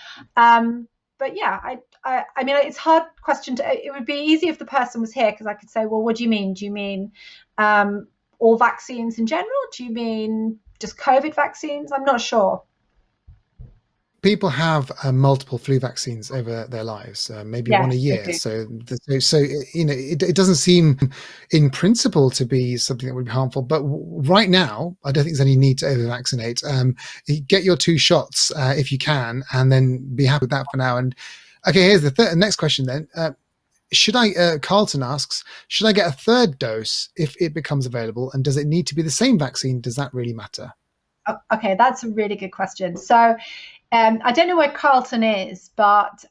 But yeah, I mean, it's a hard question it would be easy if the person was here, because I could say, well, what do you mean? Do you mean all vaccines in general? Do you mean just COVID vaccines? I'm not sure. people have multiple flu vaccines over their lives, maybe one a Yes, they year. do. So it doesn't seem, in principle, to be something that would be harmful. But right now, I don't think there's any need to over-vaccinate. Get your 2 shots if you can, and then be happy with that for now. And okay, here's the next question then. Should I? Carlton asks, should I get a 3rd dose if it becomes available, and does it need to be the same vaccine? Does that really matter? Okay, that's a really good question. So I don't know where Carlton is, but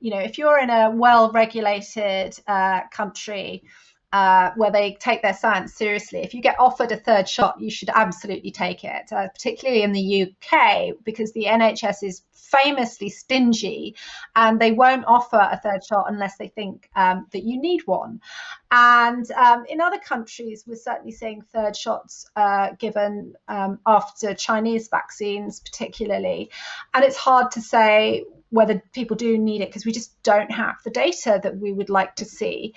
if you're in a well-regulated country where they take their science seriously, if you get offered a 3rd shot, you should absolutely take it, particularly in the UK, because the NHS is famously stingy and they won't offer a 3rd shot unless they think that you need one. And in other countries, we're certainly seeing 3rd shots given after Chinese vaccines, particularly. And it's hard to say whether people do need it because we just don't have the data that we would like to see.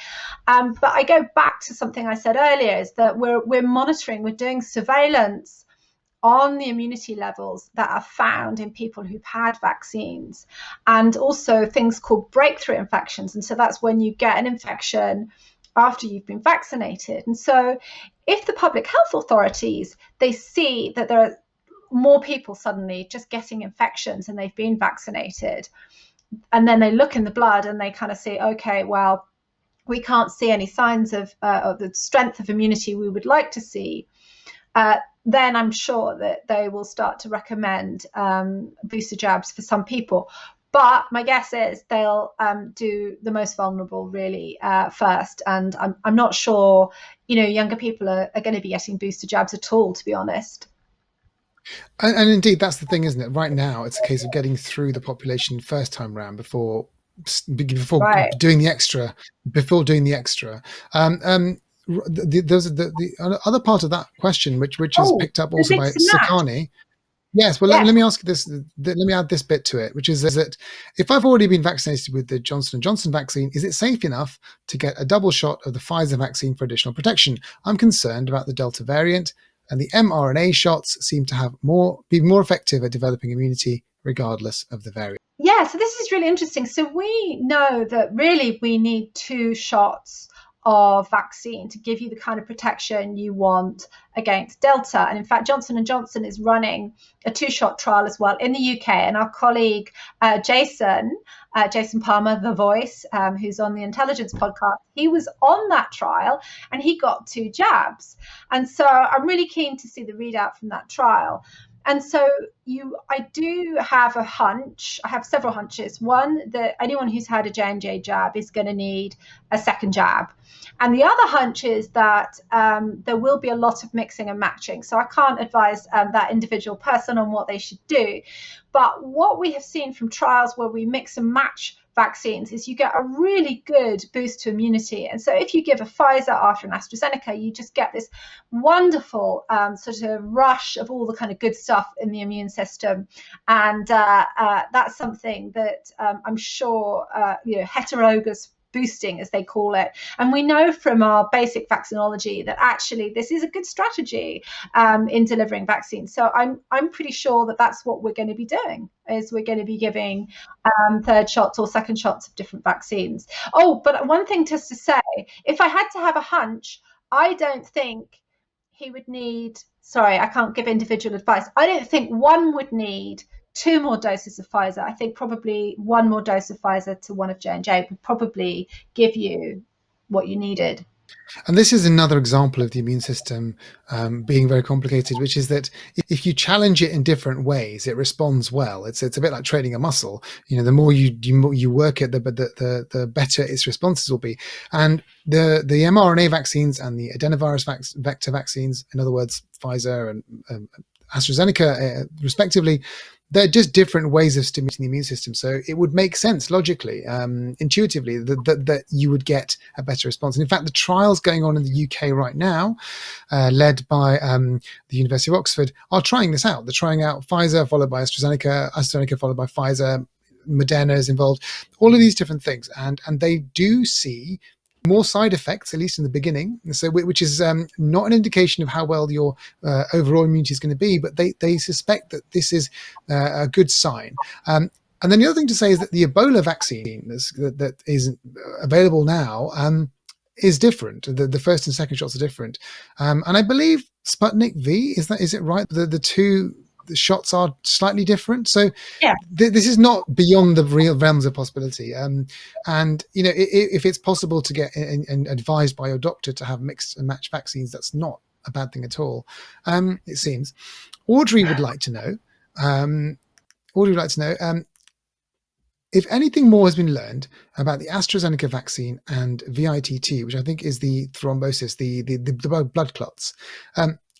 But I go back to something I said earlier, is that we're monitoring, we're doing surveillance on the immunity levels that are found in people who've had vaccines, and also things called breakthrough infections. And so that's when you get an infection after you've been vaccinated. And so if the public health authorities, they see that there are more people suddenly just getting infections and they've been vaccinated, and then they look in the blood and they kind of say, okay, well, we can't see any signs of the strength of immunity we would like to see, then I'm sure that they will start to recommend booster jabs for some people. But my guess is they'll do the most vulnerable really first. And I'm not sure, younger people are going to be getting booster jabs at all, to be honest. And indeed, that's the thing, isn't it? Right now, it's a case of getting through the population first time round before Right. doing the extra. Before doing the extra. The other part of that question, which is Oh, picked up the also by mix and match. Sakani. Yes, well, Yes. let me ask you this. Let me add this bit to it, which is that if I've already been vaccinated with the Johnson & Johnson vaccine, is it safe enough to get a double shot of the Pfizer vaccine for additional protection? I'm concerned about the Delta variant, and the mRNA shots seem to be more effective at developing immunity regardless of the variant. Yeah, so this is really interesting. So we know that really we need 2 shots of vaccine to give you the kind of protection you want against Delta. And in fact, Johnson & Johnson is running a 2-shot trial as well in the UK. And our colleague Jason Palmer, The Voice, who's on the Intelligence podcast, he was on that trial and he got 2 jabs. And so I'm really keen to see the readout from that trial. And so I do have a hunch. I have several hunches. One, that anyone who's had a J&J jab is going to need a 2nd jab. And the other hunch is that there will be a lot of mixing and matching. So I can't advise that individual person on what they should do. But what we have seen from trials where we mix and match vaccines is you get a really good boost to immunity. And so if you give a Pfizer after an AstraZeneca, you just get this wonderful sort of rush of all the kind of good stuff in the immune system. And that's something that I'm sure heterologous boosting, as they call it. And we know from our basic vaccinology that actually this is a good strategy in delivering vaccines. So I'm pretty sure that that's what we're going to be doing, is we're going to be giving 3rd shots or 2nd shots of different vaccines. Oh, but one thing just to say, if I had to have a hunch, I don't think he would need, sorry, I can't give individual advice. I don't think one would need 2 more doses of Pfizer. I think probably 1 more dose of Pfizer to 1 of J&J would probably give you what you needed. And this is another example of the immune system being very complicated, which is that if you challenge it in different ways, it responds well. It's a bit like training a muscle. The more you work it, the better its responses will be. And the mRNA vaccines and the adenovirus vector vaccines, in other words, Pfizer and AstraZeneca, respectively, they're just different ways of stimulating the immune system. So it would make sense logically, intuitively, that you would get a better response. And in fact, the trials going on in the UK right now, led by the University of Oxford, are trying this out. They're trying out Pfizer followed by AstraZeneca followed by Pfizer, Moderna is involved, all of these different things. And they do see more side effects, at least in the beginning. So, which is not an indication of how well your overall immunity is going to be, but they suspect that this is a good sign. And then the other thing to say is that the Ebola vaccine that is available now is different. The first and second shots are different, and I believe Sputnik V is it right? The two shots are slightly different. So yeah, this is not beyond the real realms of possibility. And if it's possible to get and advised by your doctor to have mixed and matched vaccines, that's not a bad thing at all. It seems. Audrey would like to know. If anything more has been learned about the AstraZeneca vaccine and VITT, which I think is the thrombosis, the blood clots.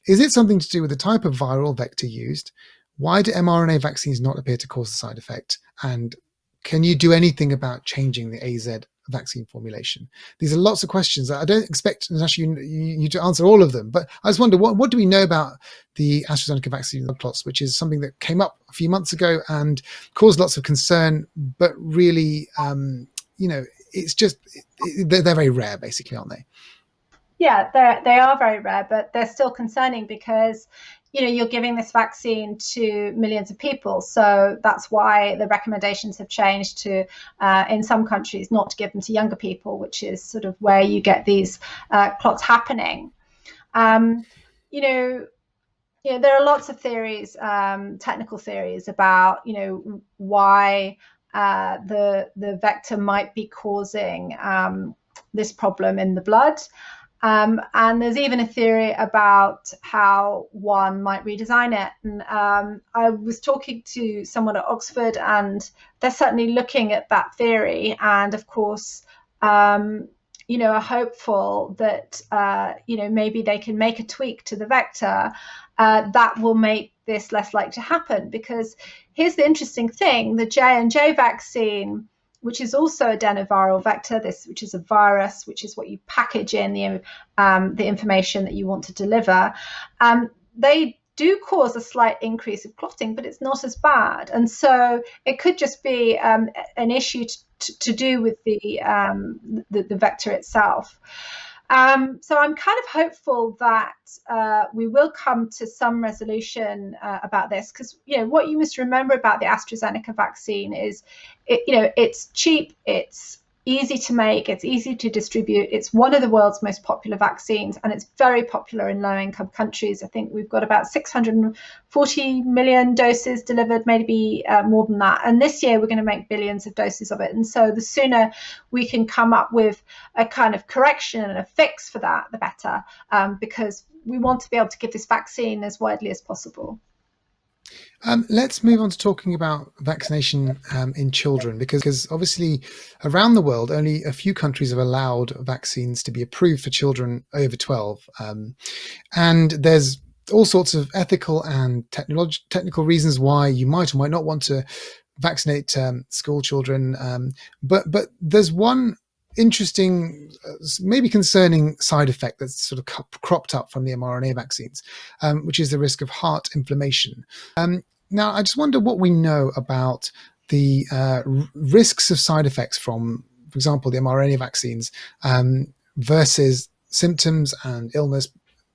Is it something to do with the type of viral vector used? Why do mRNA vaccines not appear to cause the side effect? And can you do anything about changing the AZ vaccine formulation? These are lots of questions. I don't expect you to answer all of them, but I just wonder, what do we know about the AstraZeneca vaccine blood clots, which is something that came up a few months ago and caused lots of concern, but really, it's just, they're very rare, basically, aren't they? Yeah, they are very rare, but they're still concerning because, you're giving this vaccine to millions of people. So that's why the recommendations have changed to, in some countries, not to give them to younger people, which is sort of where you get these clots happening. There are lots of theories, technical theories about, why the vector might be causing this problem in the blood. And there's even a theory about how one might redesign it. And I was talking to someone at Oxford, and they're certainly looking at that theory. And of course, are hopeful that, maybe they can make a tweak to the vector that will make this less likely to happen. Because here's the interesting thing, the J&J vaccine, which is also a adenoviral vector, which is a virus, which is what you package in the information that you want to deliver. They do cause a slight increase of clotting, but it's not as bad. And so it could just be an issue to do with the vector itself. So I'm kind of hopeful that we will come to some resolution about this, because what you must remember about the AstraZeneca vaccine is, it's cheap, it's easy to make, it's easy to distribute, it's one of the world's most popular vaccines, and it's very popular in low-income countries. I think we've got about 640 million doses delivered, maybe more than that. And this year we're going to make billions of doses of it. And so the sooner we can come up with a kind of correction and a fix for that, the better, because we want to be able to give this vaccine as widely as possible. Let's move on to talking about vaccination in children, because obviously around the world, only a few countries have allowed vaccines to be approved for children over 12. And there's all sorts of ethical and technical reasons why you might or might not want to vaccinate school children. But there's one interesting, maybe concerning side effect that's sort of cropped up from the mRNA vaccines, which is the risk of heart inflammation. Now, I just wonder what we know about the risks of side effects from, for example, the mRNA vaccines versus symptoms and illness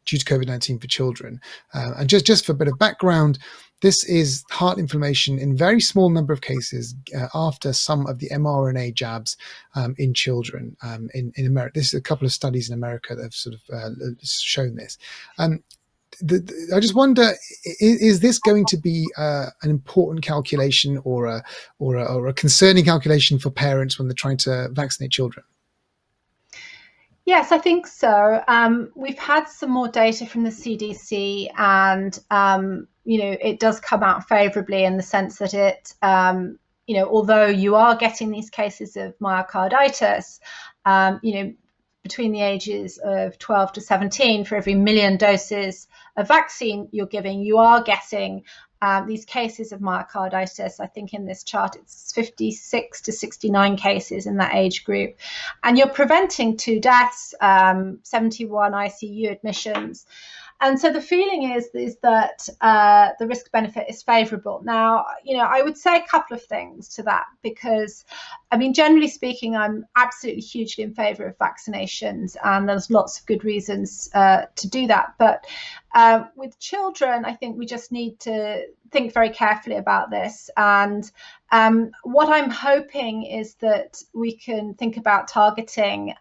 due to COVID-19 for children. And just for a bit of background, this is heart inflammation in very small number of cases after some of the mRNA jabs in children in America. This is a couple of studies in America that have sort of shown this. I just wonder, is this going to be an important calculation or a concerning calculation for parents when they're trying to vaccinate children? Yes, I think so. We've had some more data from the CDC, and it does come out favorably in the sense that it, although you are getting these cases of myocarditis, between the ages of 12 to 17, for every million doses of vaccine you're giving, you are getting these cases of myocarditis. I think in this chart it's 56 to 69 cases in that age group. And you're preventing 2 deaths, 71 ICU admissions. And so the feeling is that the risk benefit is favourable. Now, I would say a couple of things to that, because, I mean, generally speaking, I'm absolutely hugely in favour of vaccinations, and there's lots of good reasons to do that. But with children, I think we just need to think very carefully about this. And what I'm hoping is that we can think about targeting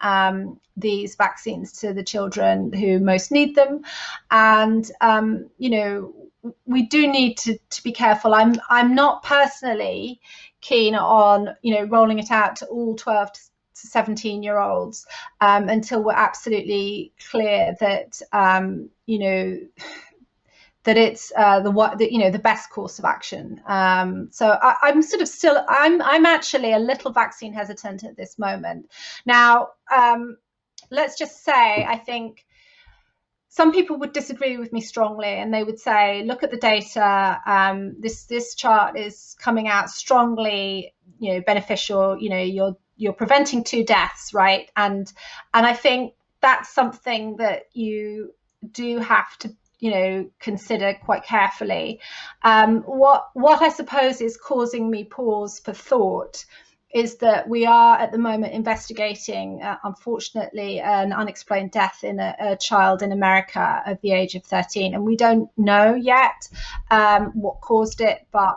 these vaccines to the children who most need them. And, we do need to be careful. I'm not personally keen on, rolling it out to all 12 to 17-year-olds until we're absolutely clear that, that it's the best course of action. So I'm sort of still, I'm actually a little vaccine hesitant at this moment. Now, let's just say, I think some people would disagree with me strongly, and they would say, look at the data. This chart is coming out strongly, beneficial. You're preventing 2 deaths, right? And I think that's something that you do have to consider quite carefully. What I suppose is causing me pause for thought is that we are at the moment investigating, unfortunately, an unexplained death in a child in America of the age of 13. And we don't know yet what caused it, but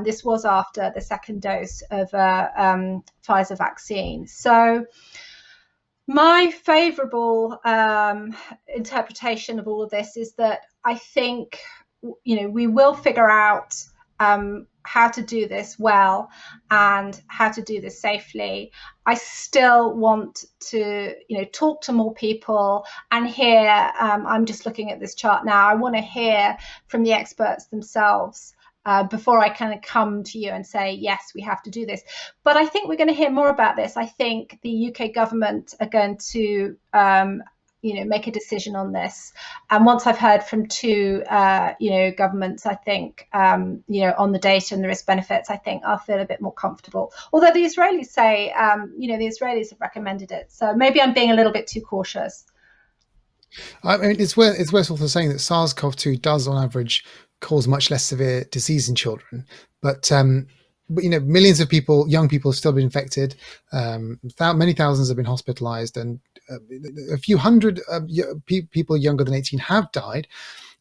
this was after the second dose of Pfizer vaccine. So my favourable interpretation of all of this is that I think, we will figure out how to do this well and how to do this safely. I still want to, talk to more people and hear, I'm just looking at this chart now, I want to hear from the experts themselves before I kind of come to you and say, yes, we have to do this. But I think we're going to hear more about this. I think the UK government are going to, make a decision on this. And once I've heard from 2, governments, I think, on the data and the risk benefits, I think I'll feel a bit more comfortable. Although the Israelis say, the Israelis have recommended it. So maybe I'm being a little bit too cautious. I mean, it's worth also saying that SARS-CoV-2 does, on average, cause much less severe disease in children, but millions of people, young people, have still been infected. Many thousands have been hospitalized, and a few hundred people younger than 18 have died.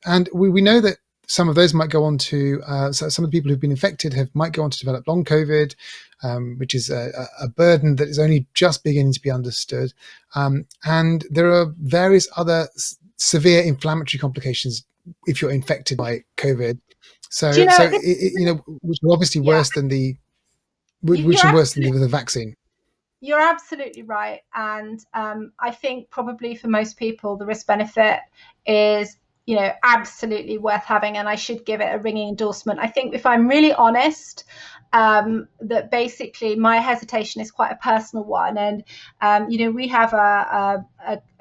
And we know that some of those might go on to, so some of the people who've been infected might go on to develop long COVID, which is a burden that is only just beginning to be understood. And there are various other severe inflammatory complications if you're infected by COVID. So, which are obviously worse than the vaccine. You're absolutely right. And I think probably for most people, the risk benefit is, absolutely worth having. And I should give it a ringing endorsement. I think, if I'm really honest, that basically my hesitation is quite a personal one. And, we have a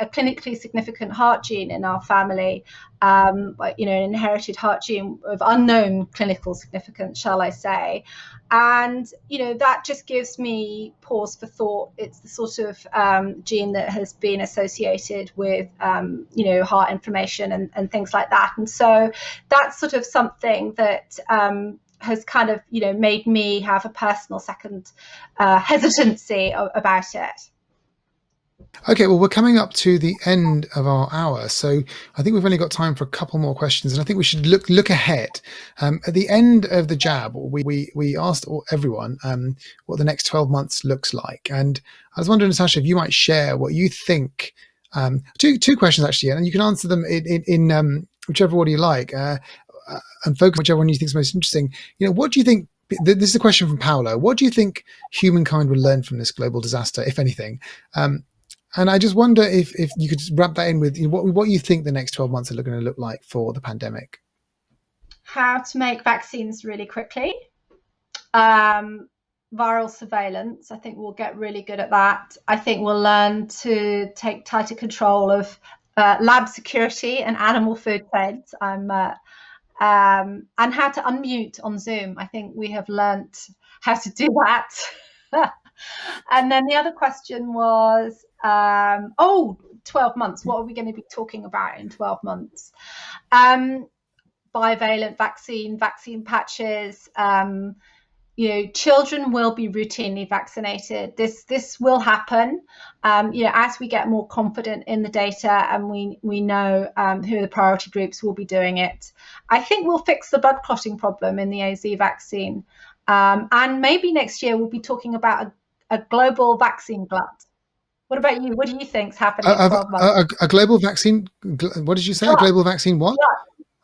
clinically significant heart gene in our family, an inherited heart gene of unknown clinical significance, shall I say. And, that just gives me pause for thought. It's the sort of gene that has been associated with, heart inflammation and things like that. And so that's sort of something that has kind of, made me have a personal second hesitancy about it. Okay, well, we're coming up to the end of our hour, so I think we've only got time for a couple more questions, and I think we should look ahead. At the end of the jab, we asked everyone what the next 12 months looks like, and I was wondering, Natasha, if you might share what you think. Two questions actually, and you can answer them in whichever order you like, and focus on whichever one you think is most interesting. What do you think? This is a question from Paolo. What do you think humankind will learn from this global disaster, if anything? And I just wonder if you could wrap that in with what you think the next 12 months are going to look like for the pandemic. How to make vaccines really quickly. Viral surveillance. I think we'll get really good at that. I think we'll learn to take tighter control of lab security and animal food trades. And how to unmute on Zoom. I think we have learnt how to do that. And then the other question was, 12 months, what are we going to be talking about in 12 months? Bivalent vaccine patches. Children will be routinely vaccinated. This will happen. As we get more confident in the data and we know who the priority groups will be doing it. I think we'll fix the blood clotting problem in the AZ vaccine. And maybe next year we'll be talking about a global vaccine glut. What about you? What do you think's happening in 12 months? A global vaccine? What did you say? Glut. A global vaccine what? Glut.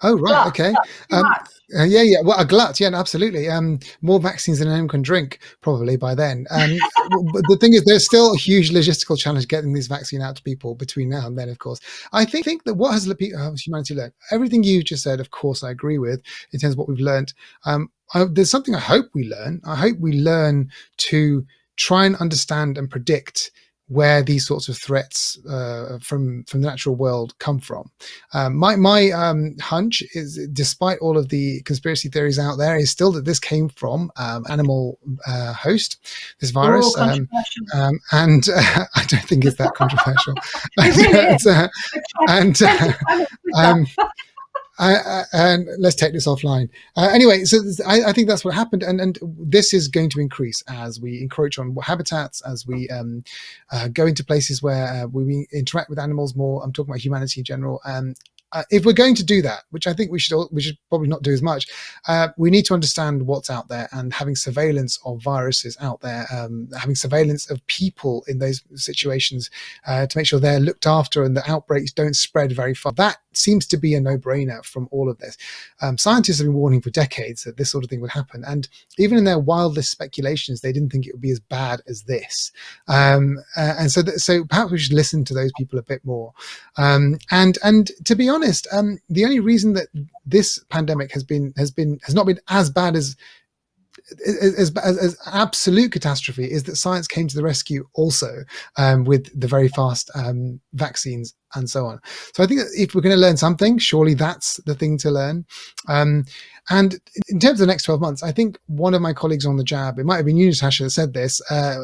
Oh, right. Okay. Yeah. Well, a glut. Yeah, absolutely. More vaccines than anyone can drink probably by then. But the thing is, there's still a huge logistical challenge getting this vaccine out to people between now and then, of course. I think that what has humanity learned, everything you just said, of course, I agree with in terms of what we've learned. There's something I hope we learn. I hope we learn to try and understand and predict where these sorts of threats from the natural world come from. My hunch is, despite all of the conspiracy theories out there, is still that this came from animal host, this virus. And I don't think it's that controversial. And let's take this offline. Anyway, so I think that's what happened, and this is going to increase as we encroach on habitats, as we go into places where we interact with animals more. I'm talking about humanity in general. If we're going to do that, which I think we should probably not do as much, we need to understand what's out there, and having surveillance of viruses out there, having surveillance of people in those situations to make sure they're looked after and the outbreaks don't spread very far. That seems to be a no-brainer from all of this. Scientists have been warning for decades that this sort of thing would happen, and even in their wildest speculations, they didn't think it would be as bad as this. And so perhaps we should listen to those people a bit more. And to be honest, the only reason that this pandemic has not been as bad as absolute catastrophe is that science came to the rescue also, with the very fast vaccines and so on. So I think that if we're going to learn something, surely that's the thing to learn. And in terms of the next 12 months, I think one of my colleagues on the Jab, it might have been you, Natasha, that said this,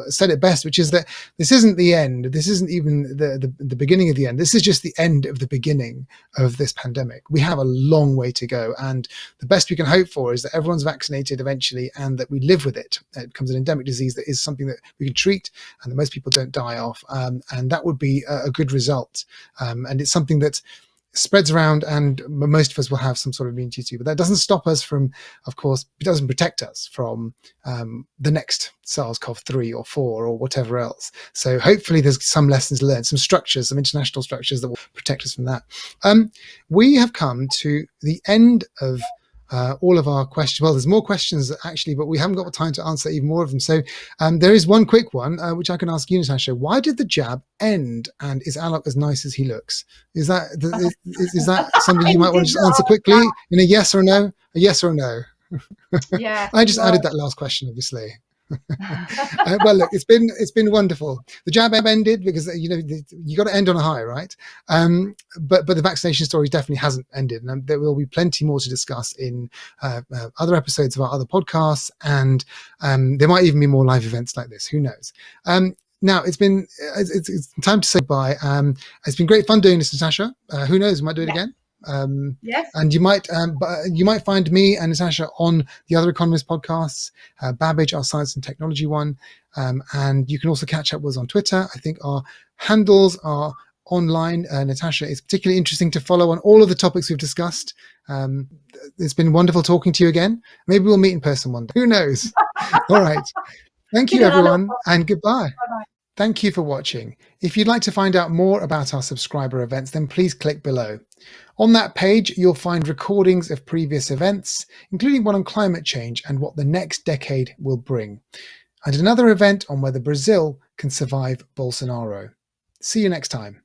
said it best, which is that this isn't the end. This isn't even the beginning of the end. This is just the end of the beginning of this pandemic. We have a long way to go. And the best we can hope for is that everyone's vaccinated eventually and that we live with it. It becomes an endemic disease that is something that we can treat and that most people don't die of. And that would be a good result. And it's something that spreads around and most of us will have some sort of immunity to, but that doesn't stop us from, of course, it doesn't protect us from the next SARS-CoV-3 or 4 or whatever else. So hopefully there's some lessons learned, some structures, some international structures that will protect us from that. We have come to the end of all of our questions. Well, there's more questions actually, but we haven't got the time to answer even more of them. So there is one quick one, which I can ask you, Natasha. Why did the Jab end? And is Alok as nice as he looks? Is that something you might want to just answer quickly in a yes or no? A yes or no? Yeah. I just added that last question, obviously. Well, look, it's been wonderful. The Jab ended because you got to end on a high, right? But the vaccination story definitely hasn't ended, and there will be plenty more to discuss in other episodes of our other podcasts, and there might even be more live events like this. Who knows? Now it's time to say bye. It's been great fun doing this, Natasha. Who knows? We might do it again. Yes. And you might find me and Natasha on the other Economist podcasts, Babbage, our science and technology one, and you can also catch up with us on Twitter. I think our handles are online. Natasha is particularly interesting to follow on all of the topics we've discussed. It's been wonderful talking to you again. Maybe we'll meet in person one day. Who knows? All right. Thank you, everyone, and goodbye. Bye-bye. Thank you for watching. If you'd like to find out more about our subscriber events, then please click below. On that page, you'll find recordings of previous events, including one on climate change and what the next decade will bring, and another event on whether Brazil can survive Bolsonaro. See you next time.